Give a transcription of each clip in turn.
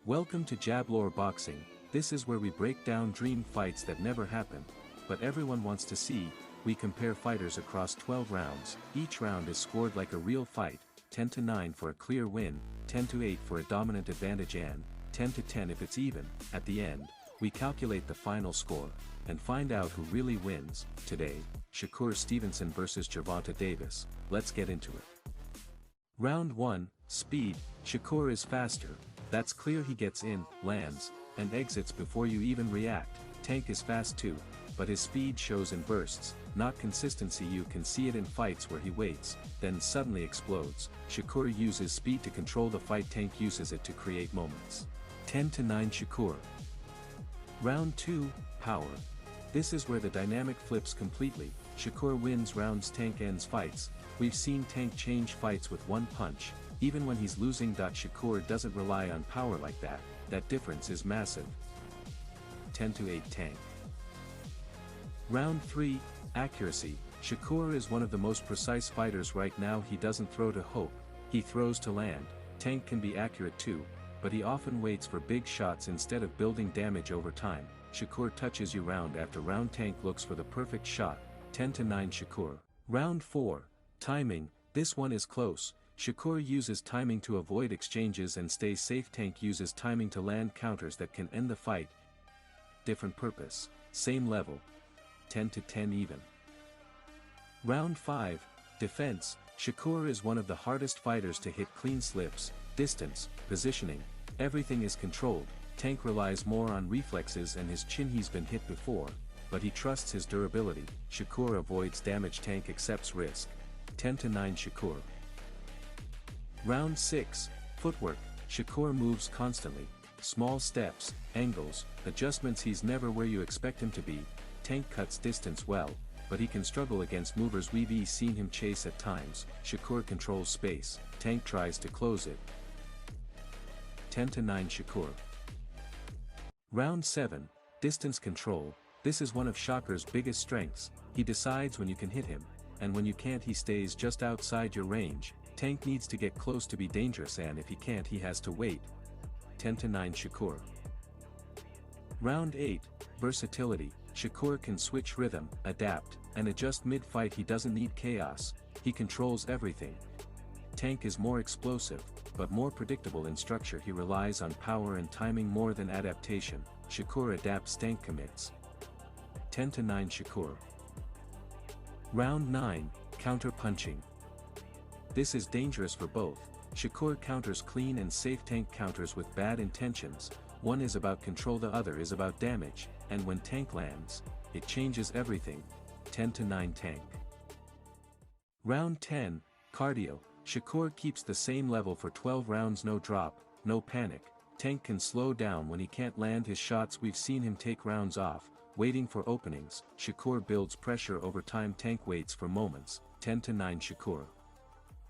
Welcome to Jablore Boxing. This is where we break down dream fights that never happen, but everyone wants to see. We compare fighters across 12 rounds. Each round is scored like a real fight, 10-9 for a clear win, 10-8 for a dominant advantage, and 10-10 if it's even. At the end, we calculate the final score and find out who really wins. Today, Shakur Stevenson versus Gervonta Davis. Let's get into it. Round 1, Speed. Shakur is faster. That's clear. He gets in, lands, and exits before you even react. Tank is fast too, but his speed shows in bursts, not consistency. You can see it in fights where he waits, then suddenly explodes. Shakur uses speed to control the fight. Tank uses it to create moments. 10-9 Shakur. Round 2, Power. This is where the dynamic flips completely. Shakur wins rounds, Tank ends fights. We've seen Tank change fights with one punch, even when he's losing. Shakur doesn't rely on power like that. That difference is massive. 10-8 Tank. Round 3, Accuracy. Shakur is one of the most precise fighters right now. He doesn't throw to hope, he throws to land. Tank can be accurate too, but he often waits for big shots instead of building damage over time. Shakur touches you round after round. Tank looks for the perfect shot. 10-9 Shakur. Round 4, Timing. This one is close. Shakur uses timing to avoid exchanges and stay safe. Tank uses timing to land counters that can end the fight. Different purpose, same level. 10-10 even. Round 5, Defense. Shakur is one of the hardest fighters to hit. Clean slips, distance, positioning, everything is controlled. Tank relies more on reflexes and his chin. He's been hit before, but he trusts his durability. Shakur avoids damage. Tank accepts risk. 10-9 Shakur. Round 6, Footwork. Shakur moves constantly. Small steps, angles, adjustments. He's never where you expect him to be. Tank cuts distance well, but he can struggle against movers. We've seen him chase at times. Shakur controls space. Tank tries to close it. 10-9 Shakur. Round 7, Distance Control. This is one of Shakur's biggest strengths. He decides when you can hit him, and when you can't. He stays just outside your range. Tank needs to get close to be dangerous, and if he can't, he has to wait. 10-9 Shakur. Round 8, Versatility. Shakur can switch rhythm, adapt, and adjust mid-fight. He doesn't need chaos, he controls everything. Tank is more explosive, but more predictable in structure. He relies on power and timing more than adaptation. Shakur adapts, Tank commits. 10-9 Shakur. Round 9, Counter Punching. This is dangerous for both. Shakur counters clean and safe. Tank counters with bad intentions. One is about control, the other is about damage, and when Tank lands, it changes everything. 10-9 Tank. Round 10, Cardio. Shakur keeps the same level for 12 rounds. No drop, no panic. Tank can slow down when he can't land his shots. We've seen him take rounds off, waiting for openings. Shakur builds pressure over time. Tank waits for moments. 10-9 Shakur.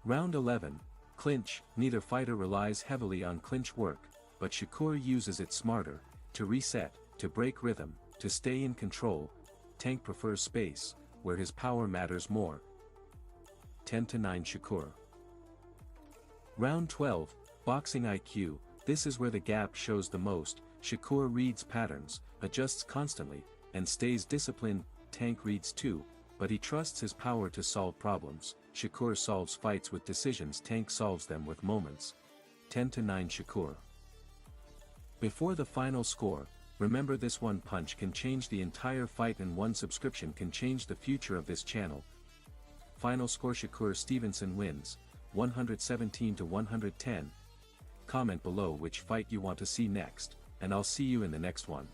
Round 11, Clinch. Neither fighter relies heavily on clinch work, but Shakur uses it smarter, to reset, to break rhythm, to stay in control. Tank prefers space, where his power matters more. 10-9 Shakur. Round 12, Boxing IQ. This is where the gap shows the most. Shakur reads patterns, adjusts constantly, and stays disciplined. Tank reads too, but he trusts his power to solve problems. Shakur solves fights with decisions. Tank solves them with moments. 10-9 Shakur. Before the final score, remember this one punch can change the entire fight, and one subscription can change the future of this channel. Final score: Shakur Stevenson wins, 117-110. Comment below which fight you want to see next, and I'll see you in the next one.